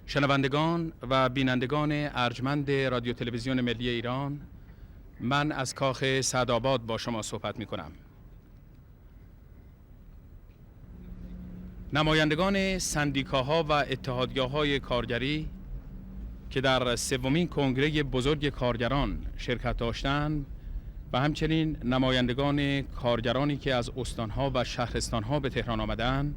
شنوندگان و بینندگان ارجمند رادیو تلویزیون ملی ایران، من از کاخ سعدآباد با شما صحبت می کنم. نمایندگان سندیکاها و اتحادیه‌های کارگری که در سومین کنگره بزرگ کارگران شرکت داشتند و همچنین نمایندگان کارگرانی که از استانها و شهرستانها به تهران آمدند،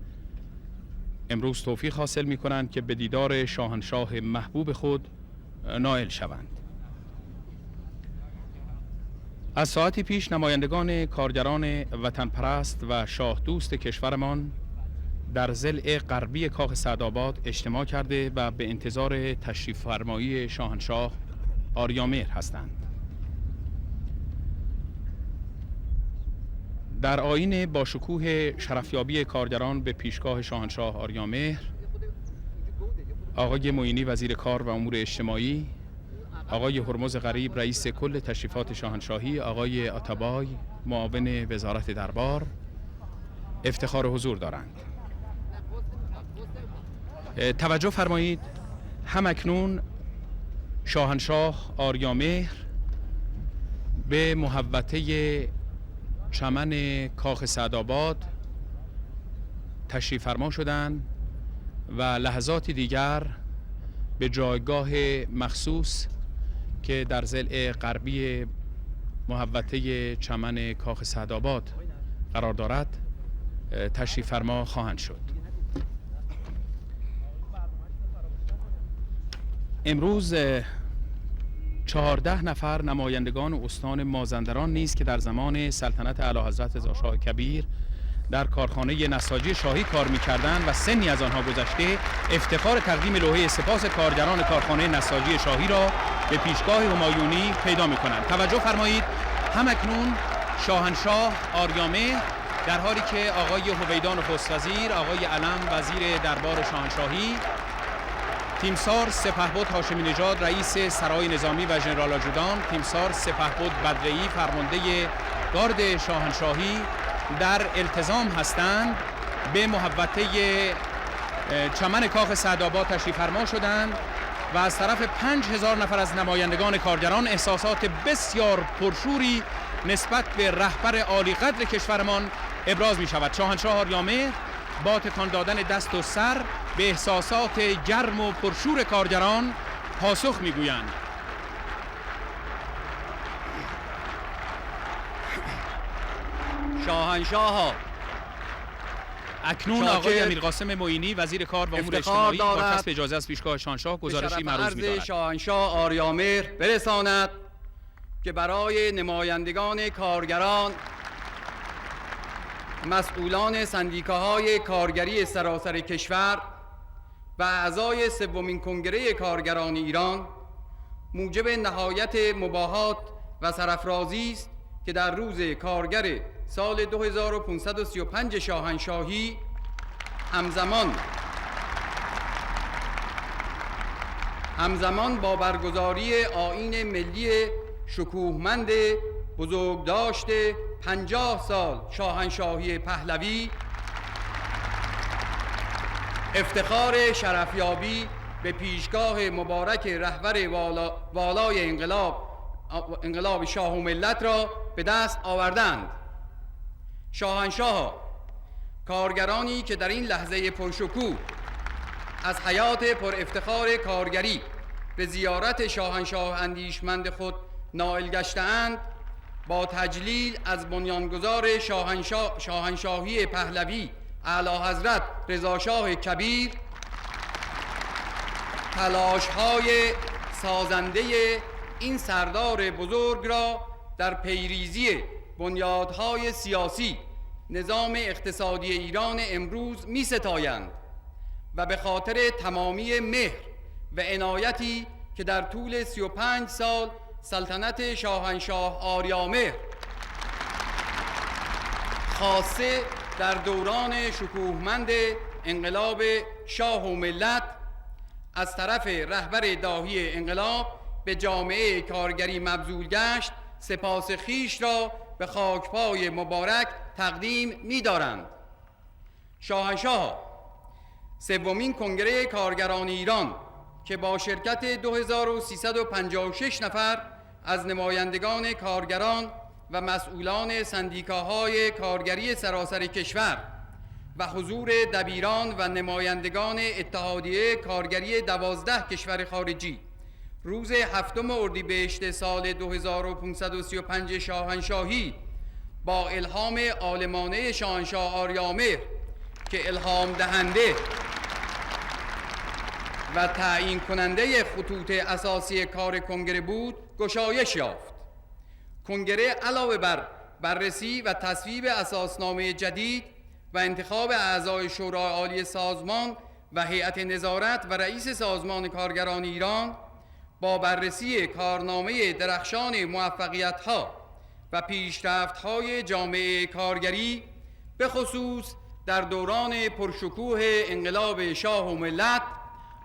امروز توفیق حاصل می کنند که به دیدار شاهنشاه محبوب خود نائل شوند. از ساعتی پیش نمایندگان کارگران وطن پرست و شاه دوست کشورمان در ضلع غربی کاخ سعدآباد اجتماع کرده و به انتظار تشریف فرمایی شاهنشاه آریامهر هستند. در آیین با شکوه شرفیابی کارگران به پیشگاه شاهنشاه آریامهر، آقای معینی وزیر کار و امور اجتماعی، آقای هرمز غریب رئیس کل تشریفات شاهنشاهی، آقای آتابای معاون وزارت دربار افتخار حضور دارند. توجه فرمایید، همکنون شاهنشاه آریامهر به محوطه چمن کاخ سعدآباد تشریف فرما شدند و لحظاتی دیگر به جایگاه مخصوص که در ضلع غربی محوطه چمن کاخ سعدآباد قرار دارد تشریف فرما خواهند شد. امروز 14 نفر نمایندگان استان مازندران نیز که در زمان سلطنت اعلیحضرت رضا شاه کبیر در کارخانه نساجی شاهی کار می‌کردند و سنی از آنها گذشته، افتخار تقدیم لوحه سپاس کارگران کارخانه نساجی شاهی را به پیشگاه همایونی پیدا می‌کنند. توجه فرمایید، همکنون شاهنشاه آریامهر در حالی که آقای هویدا نخست وزیر، آقای علم وزیر دربار شاهنشاهی، تیمسار سپهبد هاشمی نژاد رئیس سرای نظامی و ژنرال آجودان، تیمسار سپهبد بدرعی فرمانده گارد شاهنشاهی در التزام هستند به محوطه چمن کاخ سعدآباد تشریف فرما شدند و از طرف 5000 نفر از نمایندگان کارگران احساسات بسیار پرشوری نسبت به رهبر عالی قدر کشورمان ابراز می شود. شاهنشاه آریامهر با تکان دادن دست و سر به احساسات گرم و پرشور کارگران پاسخ میگویند. شاهنشاه اکنون آقای امیرقاسم معینی وزیر کار و امور اجتماعی با کسب اجازه از پیشگاه شاهنشاه گزارشی معروض می‌دارد. شاهنشاه آریامهر برساند که برای نمایندگان کارگران، مسئولان سندیکاهای کارگری سراسر کشور و اعضای سومین کنگره کارگران ایران موجب نهایت مباهات و سرافرازی است که در روز کارگر سال 2535 شاهنشاهی همزمان با برگزاری آیین ملی شکوهمند بزرگداشت 50 سال شاهنشاهی پهلوی، افتخار شرفیابی به پیشگاه مبارک رهبر والای انقلاب شاه و ملت را به دست آوردند. شاهنشاه، کارگرانی که در این لحظه پرشکوه از حیات پر افتخار کارگری به زیارت شاهنشاه اندیشمند خود نائل گشته‌اند، با تجلیل از بنیانگذار شاهنشاهی پهلوی اعلیحضرت رضا شاه کبیر، تلاش‌های سازنده این سردار بزرگ را در پیریزی بنیادهای سیاسی نظام اقتصادی ایران امروز می‌ستایند و به خاطر تمامی مهر و عنایتی که در طول 35 سال سلطنت شاهنشاه آریامهر خاصه در دوران شکوهمند انقلاب شاه و ملت از طرف رهبر داهی انقلاب به جامعه کارگری مبذول گشت، سپاس خویش را به خاکپای مبارک تقدیم می‌دارند. شاهنشاه، سومین کنگره کارگران ایران که با شرکت 2356 نفر از نمایندگان کارگران و مسئولان سندیکاهای کارگری سراسر کشور و حضور دبیران و نمایندگان اتحادیه کارگری 12 کشور خارجی روز 7 اردیبهشت سال 2535 شاهنشاهی با الهام عالمانه شاهنشاه آریامهر که الهام دهنده و تعیین کننده خطوط اساسی کار کنگره بود گشایش یافت. کنگره علاوه بر بررسی و تصویب اساسنامه جدید و انتخاب اعضای شورای عالی سازمان و هیئت نظارت و رئیس سازمان کارگران ایران، با بررسی کارنامه درخشان موفقیت‌ها و پیشرفت‌های جامعه کارگری به خصوص در دوران پرشکوه انقلاب شاه و ملت،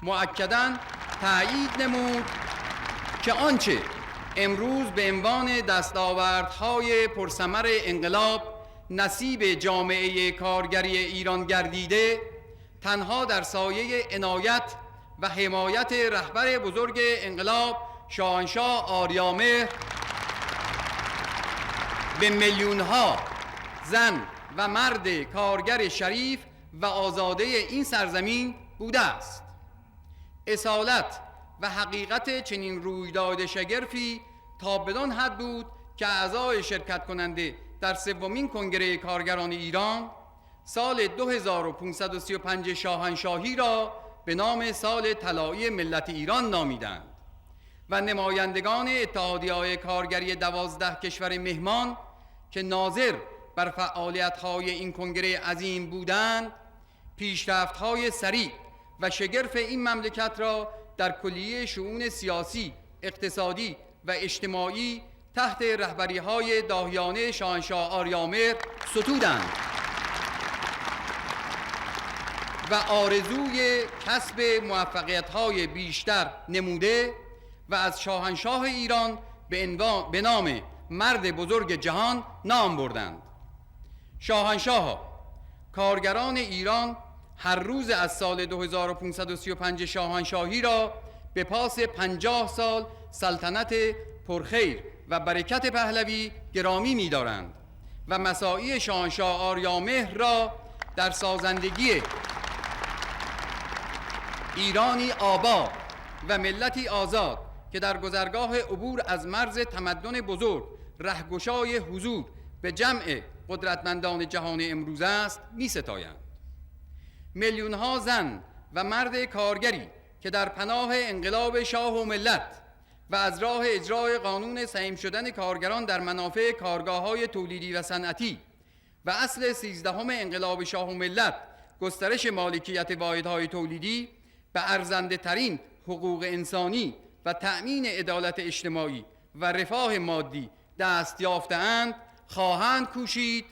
مؤکداً تأیید نمود که آنچه امروز به عنوان دستاوردهای پرثمر انقلاب نصیب جامعه کارگری ایران گردیده، تنها در سایه عنایت و حمایت رهبر بزرگ انقلاب شاهنشاه آریامهر به میلیون‌ها زن و مرد کارگر شریف و آزاده این سرزمین بوده است. اصالت و حقیقت چنین رویداد شگرفی تا بدان حد بود که اعضای شرکت کننده در سومین کنگره کارگران ایران سال 2535 شاهنشاهی را به نام سال طلایی ملت ایران نامیدند و نمایندگان اتحادیه‌های کارگری 12 کشور مهمان که ناظر بر فعالیت‌های این کنگره عظیم بودند، پیشرفت‌های سریع و شگرف این مملکت را در کلیه شؤون سیاسی، اقتصادی و اجتماعی تحت رهبری‌های داهیانه شاهنشاه آریامهر ستودند و آرزوی کسب موفقیت‌های بیشتر نموده و از شاهنشاه ایران به نام مرد بزرگ جهان نام بردند. شاهنشاه، کارگران ایران هر روز از سال 2535 شاهنشاهی را به پاس 50 سال سلطنت پرخیر و برکت پهلوی گرامی می‌دارند و مساعی شاهنشاه آریامهر را در سازندگی ایرانی آباد و ملتی آزاد که در گذرگاه عبور از مرز تمدن بزرگ رهگشای حضور به جمع قدرتمندان جهان امروز است می‌ستایند. میلیون‌ها زن و مرد کارگری که در پناه انقلاب شاه و ملت و از راه اجرای قانون سهم شدن کارگران در منافع کارگاه‌های تولیدی و صنعتی و اصل 13 انقلاب شاه و ملت، گسترش مالکیت واحدهای تولیدی به ارزنده ترین حقوق انسانی و تأمین عدالت اجتماعی و رفاه مادی دست یافته‌اند، خواهند کوشید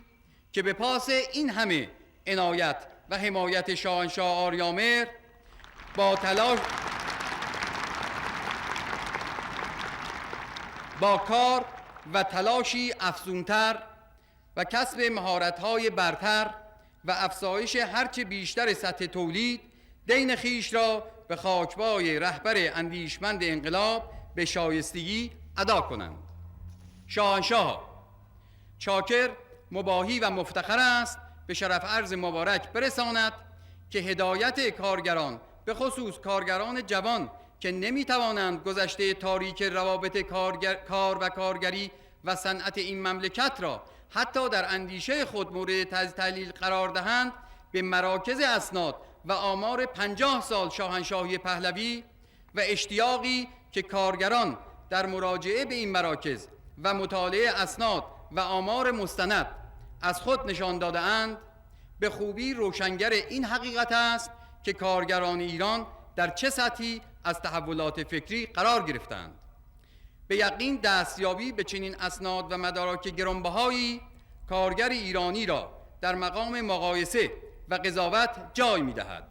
که به پاس این همه عنایت و حمایت شاهنشاه آریامهر با کار و تلاشی افزونتر و کسب مهارت‌های برتر و افزایش هرچه بیشتر سطح تولید دین خیش را به خاکپای رهبر اندیشمند انقلاب به شایستگی ادا کنند. شاهنشاه چاکر، مباهی و مفتخر است به شرف عرض مبارک برساند که هدایت کارگران، به خصوص کارگران جوان که نمیتوانند گذشته تاریک روابط کار و کارگری و صنعت این مملکت را حتی در اندیشه خود مورد تحلیل قرار دهند، به مراکز اسناد و آمار 50 سال شاهنشاهی پهلوی و اشتیاقی که کارگران در مراجعه به این مراکز و مطالعه اسناد و آمار مستند از خود نشان داده‌اند، به خوبی روشنگر این حقیقت است که کارگران ایران در چه سطحی از تحولات فکری قرار گرفتند. به یقین دستیابی به چنین اسناد و مدارک گرانبهایی کارگر ایرانی را در مقام مقایسه و قضاوت جای می‌دهد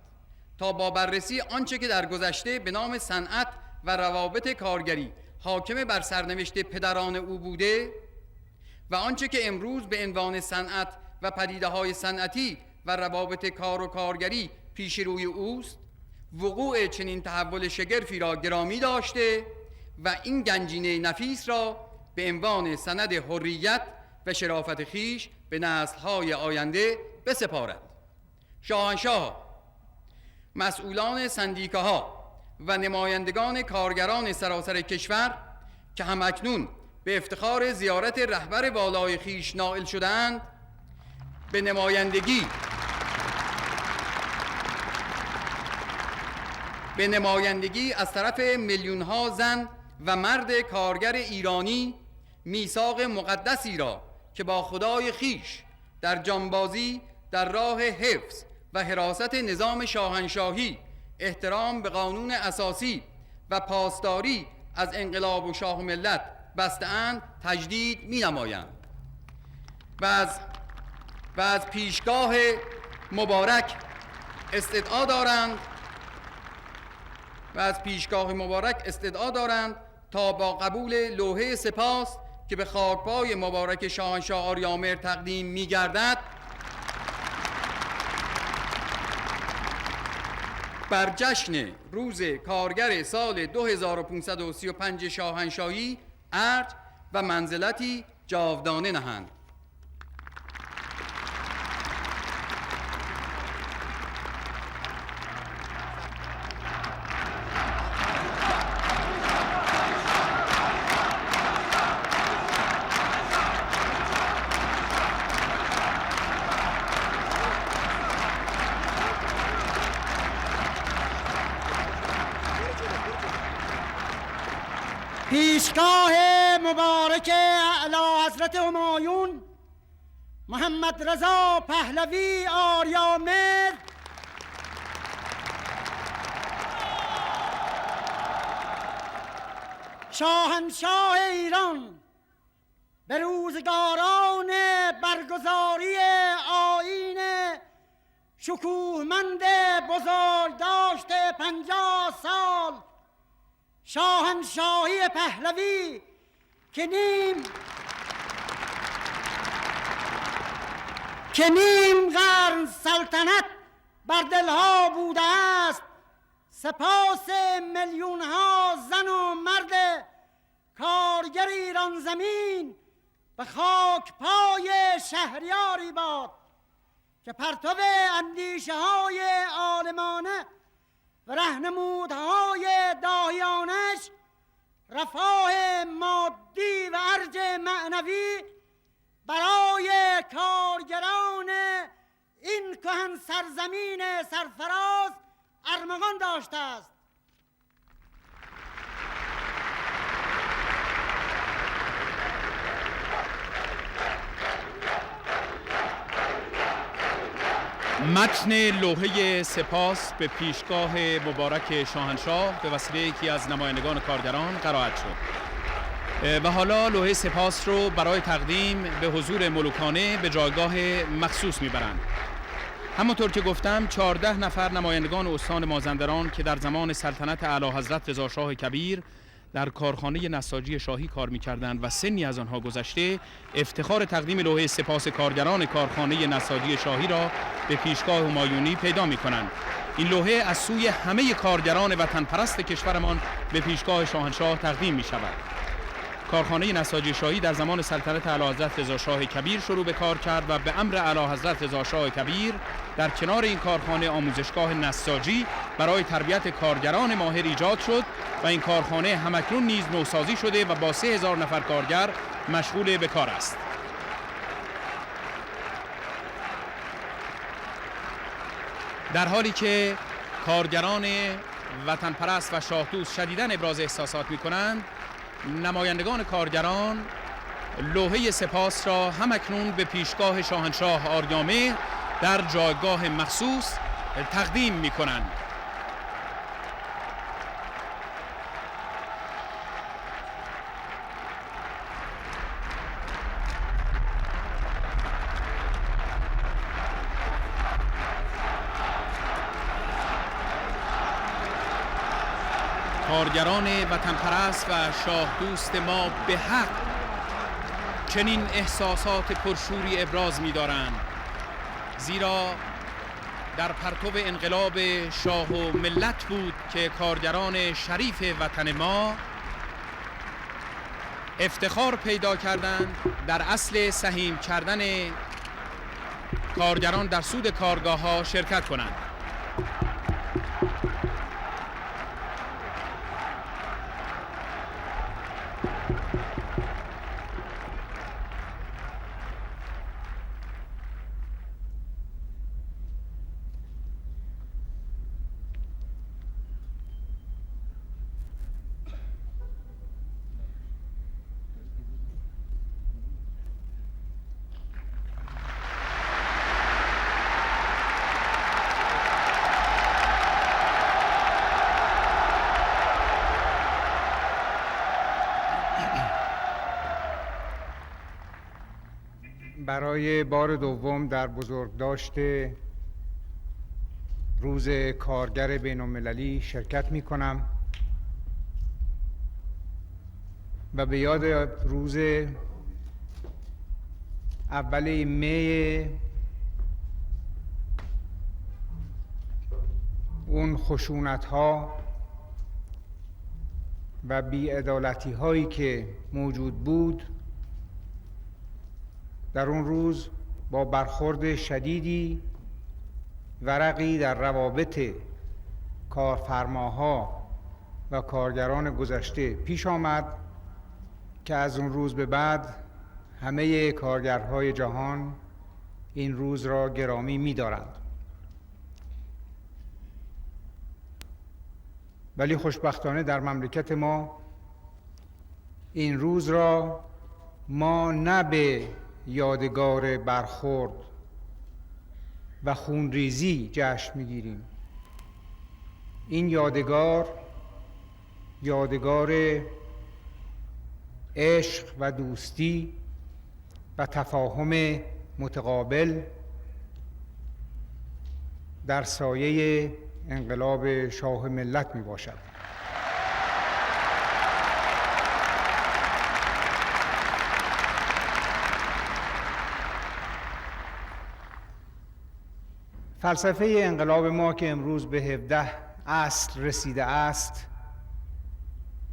تا با بررسی آنچه که در گذشته به نام صنعت و روابط کارگری حاکم بر سرنوشت پدران او بوده و آنچه که امروز به عنوان صنعت و پدیده‌های صنعتی و روابط کار و کارگری پیش روی اوست، وقوع چنین تحول شگرفی را گرامی داشته و این گنجینه نفیس را به عنوان سند حریت و شرافت خویش به نسل‌های آینده بسپارد. شاهنشاه، مسئولان سندیکاها و نمایندگان کارگران سراسر کشور که همکنون به افتخار زیارت رهبر والای خویش نائل شدند، به نمایندگی از طرف میلیون‌ها زن و مرد کارگر ایرانی میثاق مقدسی را که با خدای خویش در جانبازی در راه حفظ و حراست نظام شاهنشاهی، احترام به قانون اساسی و پاسداری از انقلاب و شاه و ملت بسته‌اند تجدید می‌نمایند و از پیشگاه مبارک استدعا دارند تا با قبول لوحه سپاس که به خاکپای مبارک شاهنشاه آریامهر تقدیم می‌گردد، بر جشن روز کارگر سال 2535 شاهنشاهی ارج و منزلتی جاودانه نهند. پیشگاه مبارک اعلی حضرت همایون محمد رضا پهلوی آریامهر شاهنشاه ایران به روزگاران برگزاری آیین شکوهمند بزرگداشت 50 سال شاهنشاهی پهلوی که نیم قرن سلطنت بر دلها بوده است، سپاس میلیون ها زن و مرد کارگر ایران زمین به خاک پای شهریاری باد که پرتو اندیشه های عالمانه و رهنمودهای داهیانش رفاه مادی و ارج معنوی برای کارگران این کهن سرزمین سرفراز ارمغان داشته است. متن لوحه سپاس به پیشگاه مبارک شاهنشاه به وسیله یکی از نمایندگان کارگران قرائت شد و حالا لوحه سپاس رو برای تقدیم به حضور ملوکانه به جایگاه مخصوص میبرند. همونطور که گفتم 14 نفر نمایندگان استان مازندران که در زمان سلطنت اعلی حضرت رضا شاه کبیر در کارخانه نساجی شاهی کار می‌کردند و سنی از آنها گذشته، افتخار تقدیم لوحه سپاس کارگران کارخانه نساجی شاهی را به پیشگاه همایونی پیدا می‌کنند. این لوحه از سوی همه کارگران وطن پرست کشورمان به پیشگاه شاهنشاه تقدیم می‌شود. کارخانه نساجی شاهی در زمان سلطنت اعلی حضرت رضا شاه کبیر شروع به کار کرد و به امر اعلی حضرت رضا شاه کبیر در کنار این کارخانه آموزشگاه نساجی برای تربیت کارگران ماهر ایجاد شد و این کارخانه همکنون نیز نوسازی شده و با 3000 نفر کارگر مشغول به کار است. در حالی که کارگران وطن پرست و شاه دوست شدیداً ابراز احساسات می‌کنند، نمایندگان کارگران لوحه سپاس را همکنون به پیشگاه شاهنشاه آریامهر در جایگاه مخصوص تقدیم می‌کنند. کارگران وطن پرست و شاه دوست ما به حق چنین احساسات پرشوری ابراز می دارند، زیرا در پرتو انقلاب شاه و ملت بود که کارگران شریف وطن ما افتخار پیدا کردند در اصل سهیم کردن کارگران در سود کارگاه ها شرکت کنند. برای بار دوم در بزرگداشت روز کارگر بین‌المللی شرکت می کنم و به یاد روز اول می اون خشونت ها و بی‌عدالتی هایی که موجود بود، در اون روز با برخورد شدیدی ورقی در روابط کارفرماها و کارگران گذشته پیش آمد که از اون روز به بعد همه کارگرهای جهان این روز را گرامی می‌دارند. ولی خوشبختانه در مملکت ما این روز را ما نه به یادگار برخورد و خونریزی جشن میگیریم. این یادگار عشق و دوستی و تفاهم متقابل در سایه انقلاب شاه ملت می باشد. فلسفه انقلاب ما که امروز به 17 اصل رسیده است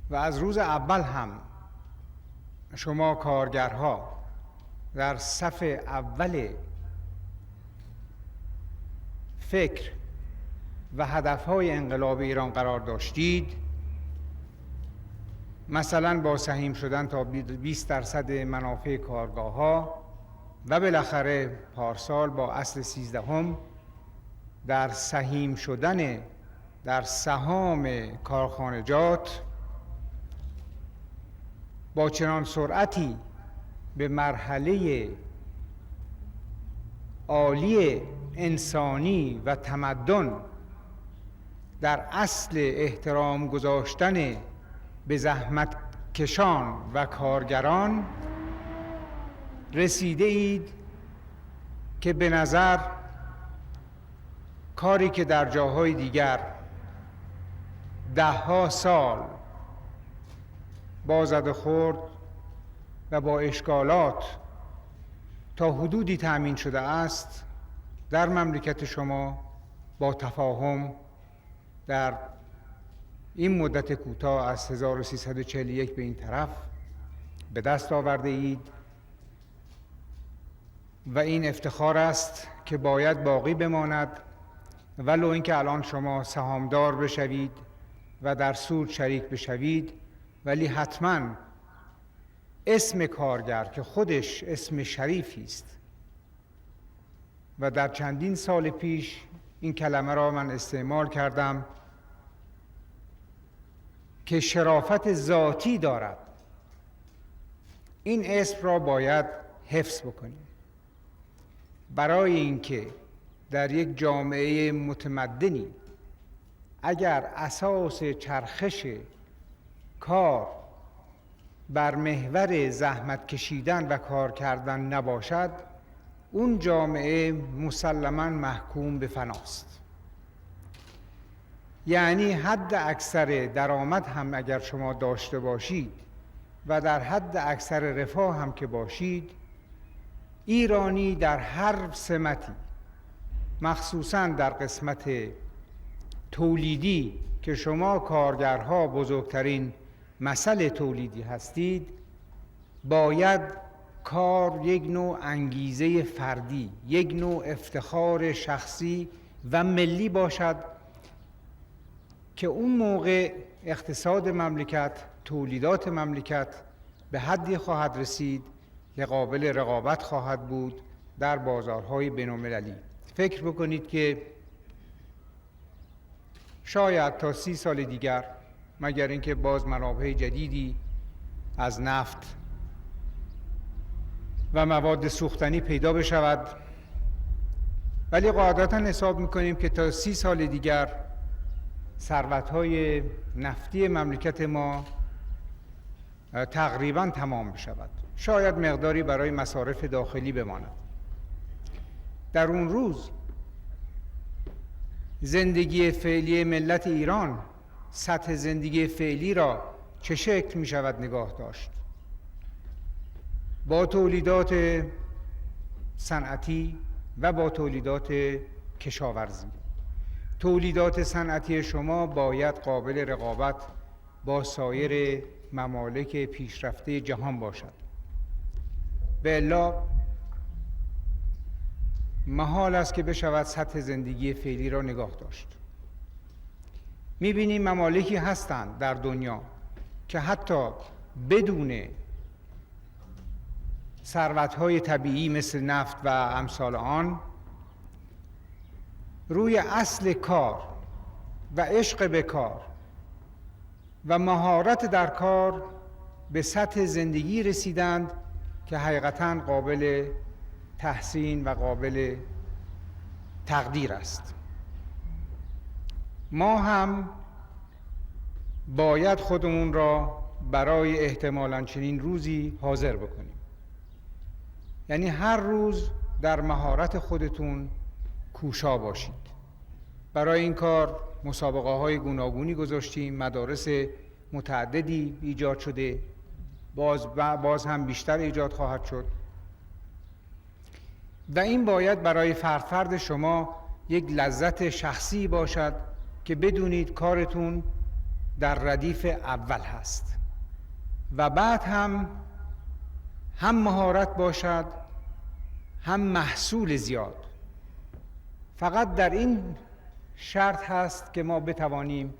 و از روز اول هم شما کارگرها در صف اول فکر و هدفهای انقلاب ایران قرار داشتید، مثلا با سهیم شدن تا 20% منافع کارگاه‌ها و بالاخره پارسال با اصل 13 در سهیم شدن در سهام کارخانجات با چنان سرعتی به مرحله عالی انسانی و تمدن در اصل احترام گذاشتن به زحمت کشان و کارگران رسیده اید که به نظر کاری که در جاهای دیگر 10 سال با زد و خورد و با اشکالات تا حدودی تأمین شده است، در مملکت شما با تفاهم در این مدت کوتاه از 1341 به این طرف به دست آورده اید و این افتخار است که باید باقی بماند، ولو اینکه الان شما سهامدار بشوید و در سود شریک بشوید، ولی حتما اسم کارگر که خودش اسم شریفی است و در چندین سال پیش این کلمه را من استعمال کردم که شرافت ذاتی دارد، این اسم را باید حفظ بکنیم برای اینکه در یک جامعه متمدنی اگر اساس چرخش کار بر محور زحمت کشیدن و کار کردن نباشد، اون جامعه مسلماً محکوم به فناست. یعنی حد اکثر درآمد هم اگر شما داشته باشید و در حد اکثر رفاه هم که باشید، ایرانی در هر سمتی مخصوصاً در قسمت تولیدی که شما کارگرها بزرگترین مسئله تولیدی هستید، باید کار یک نوع انگیزه فردی، یک نوع افتخار شخصی و ملی باشد که اون موقع اقتصاد مملکت، تولیدات مملکت به حدی خواهد رسید که قابل رقابت خواهد بود در بازارهای بین‌المللی. فکر بکنید که شاید تا 30 سال دیگر، مگر اینکه باز منابع جدیدی از نفت و مواد سوختنی پیدا بشود، ولی قاعدتاً حساب میکنیم که تا 30 سال دیگر ثروت‌های نفتی مملکت ما تقریباً تمام بشود. شاید مقداری برای مصارف داخلی بماند. در اون روز زندگی فعلی ملت ایران، سطح زندگی فعلی را چه شکل می شود نگاه داشت؟ با تولیدات صنعتی و با تولیدات کشاورزی. تولیدات صنعتی شما باید قابل رقابت با سایر ممالک پیشرفته جهان باشد. به الا محال است که بشود سطح زندگی فعلی را نگاه داشت. می‌بینیم ممالکی هستند در دنیا که حتی بدون ثروت‌های طبیعی مثل نفت و امثال آن، روی اصل کار و عشق به کار و مهارت در کار به سطح زندگی رسیدند که حقیقتاً قابل تحسین و قابل تقدیر است. ما هم باید خودمون را برای احتمالاً چنین روزی حاضر بکنیم. یعنی هر روز در مهارت خودتون کوشا باشید. برای این کار مسابقه های گوناگونی گذاشتیم، مدارس متعددی ایجاد شده، باز هم بیشتر ایجاد خواهد شد و این باید برای فرد شما یک لذت شخصی باشد که بدونید کارتون در ردیف اول هست و بعد هم مهارت باشد، هم محصول زیاد. فقط در این شرط هست که ما بتوانیم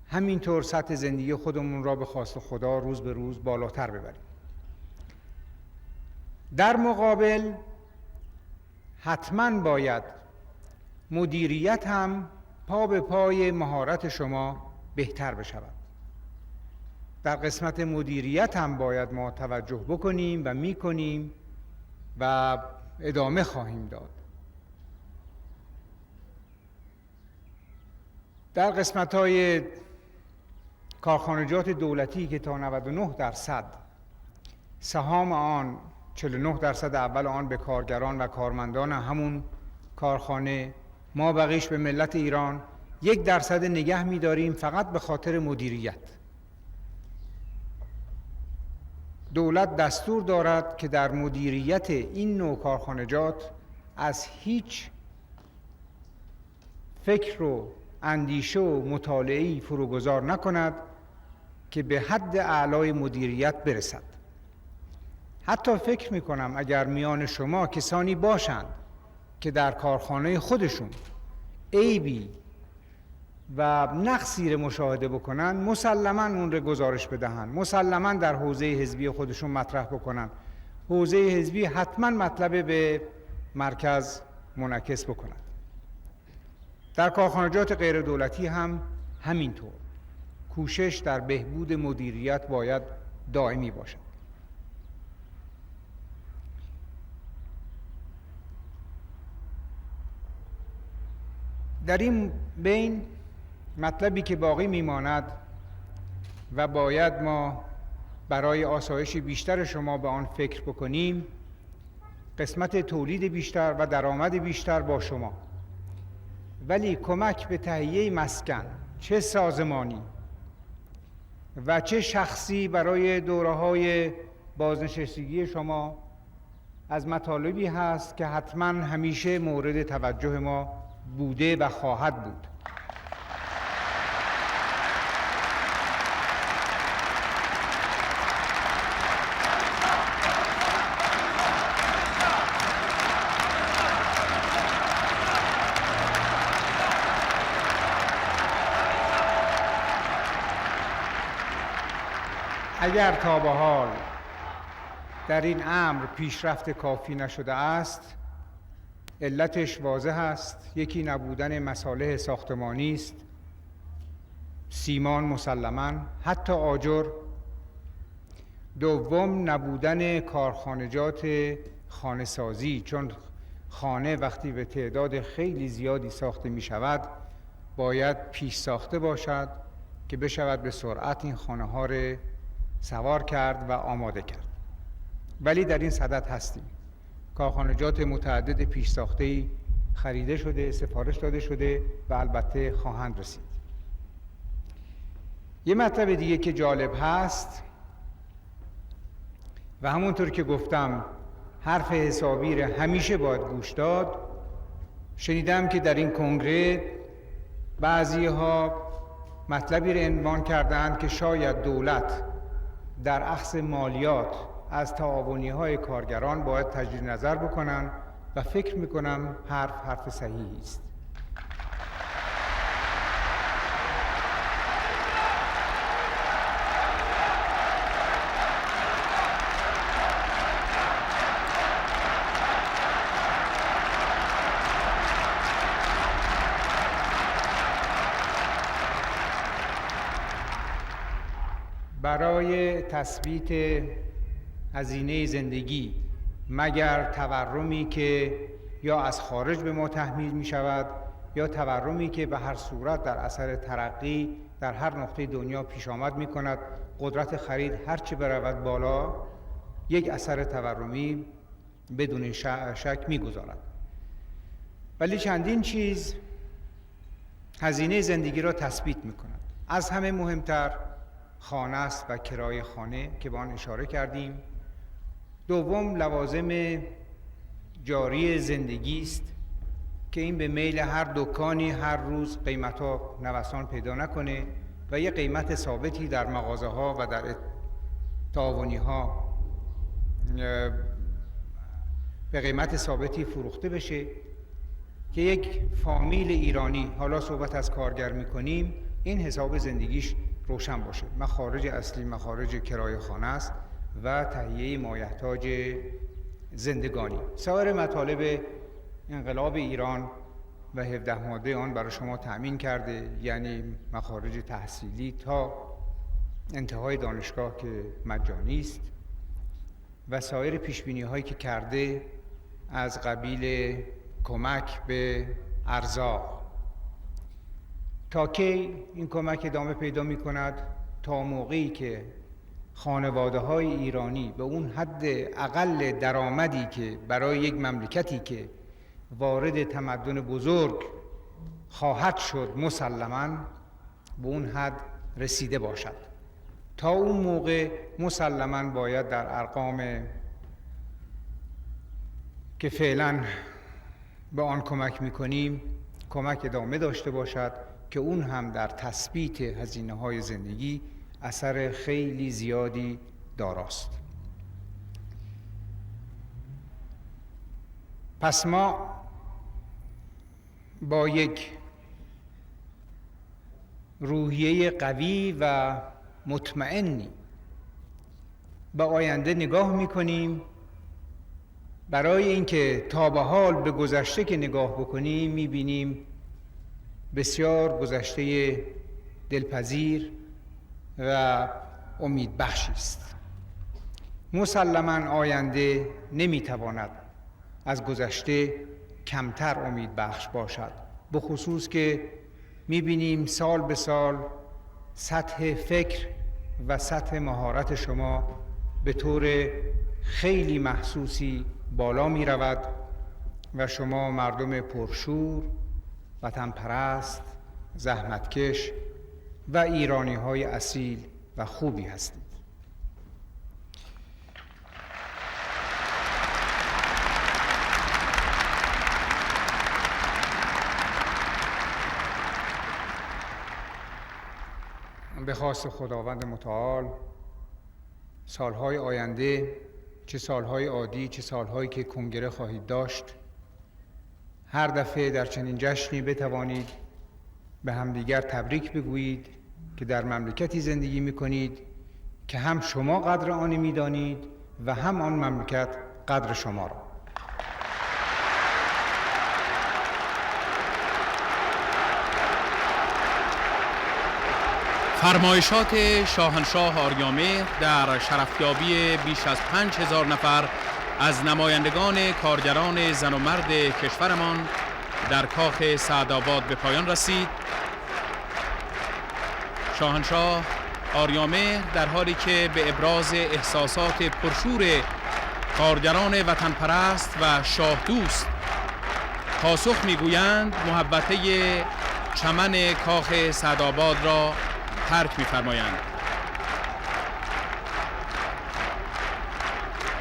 همینطور سطح زندگی خودمون را به خواست خدا روز به روز بالاتر ببریم. در مقابل حتماً باید مدیریت هم پا به پای مهارت شما بهتر بشود. در قسمت مدیریت هم باید ما توجه بکنیم و میکنیم و ادامه خواهیم داد. در قسمت‌های کارخانجات دولتی که تا 99% سهام آن 49% اول آن به کارگران و کارمندان همون کارخانه، ما بقیش به ملت ایران 1% نگه می‌داریم فقط به خاطر مدیریت. دولت دستور دارد که در مدیریت این نوع کارخانجات از هیچ فکر و اندیشه و مطالعه‌ای فروگذار نکند که به حد اعلای مدیریت برسد. حتی فکر میکنم اگر میان شما کسانی باشند که در کارخانه خودشون عیبی و نقصی را مشاهده بکنن، مسلماً اون را گزارش بدهن، مسلماً در حوزه حزبی خودشون مطرح بکنن. حوزه حزبی حتماً مطلب به مرکز منعکس بکنن. در کارخانجات غیر دولتی هم همینطور. کوشش در بهبود مدیریت باید دائمی باشد. در این بین مطلبی که باقی میماند و باید ما برای آسایش بیشتر شما به آن فکر بکنیم، قسمت تولید بیشتر و درآمد بیشتر با شما، ولی کمک به تهیه مسکن، چه سازمانی و چه شخصی برای دوره‌های بازنشستگی شما از مطالبی هست که حتما همیشه مورد توجه ما بوده و خواهد بود. اگر تا به حال در این امر پیشرفت کافی نشده است، علتش واضح است. یکی نبودن مصالح ساختمانی است، سیمان مسلماً، حتی آجر. دوم نبودن کارخانجات خانه سازی، چون خانه وقتی به تعداد خیلی زیادی ساخته می شود باید پیش ساخته باشد که بشود به سرعت این خانه ها را سوار کرد و آماده کرد. ولی در این صدد هستیم. کارخانجات متعدد پیش ساخته‌ای خریده شده، سفارش داده شده و البته خواهند رسید. یه مطلب دیگه که جالب هست و همونطور که گفتم حرف حسابی را همیشه باید گوش داد، شنیدم که در این کنگره بعضی‌ها مطلبی را عنوان کردند که شاید دولت در اخذ مالیات از تعاونی‌های کارگران باید تجدید نظر بکنن و فکر میکنم حرف صحیحی است. برای تثبیت هزینه زندگی مگر تورمی که یا از خارج به ما تحمیل می شود یا تورمی که به هر صورت در اثر ترقی در هر نقطه دنیا پیش آمد می کند، قدرت خرید هرچی برود بالا یک اثر تورمی بدون شک می گذارد. ولی چندین چیز هزینه زندگی را تثبیت می کند. از همه مهمتر خانه است و کرایه خانه که به آن اشاره کردیم. دوم لوازم جاری زندگی است که این به میل هر دکانی هر روز قیمت‌ها نوسان پیدا نکنه و یه قیمت ثابتی در مغازه‌ها و در تعاونی‌ها به قیمت ثابتی فروخته بشه که یک فامیل ایرانی، حالا صحبت از کارگر می‌کنیم، این حساب زندگیش روشن باشه. مخارج اصلی مخارج کرایه خانه است و تهیه مایحتاج زندگانی. سایر مطالب انقلاب ایران و 17 ماده آن برای شما تأمین کرده، یعنی مخارج تحصیلی تا انتهای دانشگاه که مجانی است و سایر پیشبینی هایی که کرده از قبیل کمک به ارزاق. تا کی این کمک ادامه پیدا می کند؟ تا موقعی که خانواده های ایرانی به اون حد اقل درآمدی که برای یک مملکتی که وارد تمدن بزرگ خواهد شد مسلماً به اون حد رسیده باشد. تا اون موقع مسلماً باید در ارقام که فعلاً به آن کمک میکنیم کمک ادامه داشته باشد که اون هم در تثبیت هزینه‌های زندگی اثر خیلی زیادی داراست. پس ما با یک روحیه قوی و مطمئنی به آینده نگاه می‌کنیم. برای اینکه تا به حال به گذشته که نگاه بکنیم می‌بینیم بسیار گذشته دلپذیر و امیدبخشی است. مسلماً آینده نمیتواند از گذشته کمتر امیدبخش باشد، به خصوص که میبینیم سال به سال سطح فکر و سطح مهارت شما به طور خیلی محسوسی بالا میرود و شما مردم پرشور، وطن پرست، زحمتکش و ایرانی های اصیل و خوبی هستید. به خواست خداوند متعال سالهای آینده، چه سالهای عادی چه سالهایی که کنگره خواهید داشت، هر دفعه در چنین جشنی بتوانید به همدیگر تبریک بگویید که در مملکتی زندگی می‌کنید که هم شما قدر آن می‌دانید و هم آن مملکت قدر شما را. فرمایشات شاهنشاه آریامهر در شرفیابی بیش از 5000 نفر از نمایندگان کارگران زن و مرد کشورمان در کاخ سعدآباد به پایان رسید. شاهنشاه آریامهر در حالی که به ابراز احساسات پرشور کارگران وطن پرست و شاه دوست پاسخ میگویند، محبته چمن کاخ سعدآباد را ترک می‌فرمایند.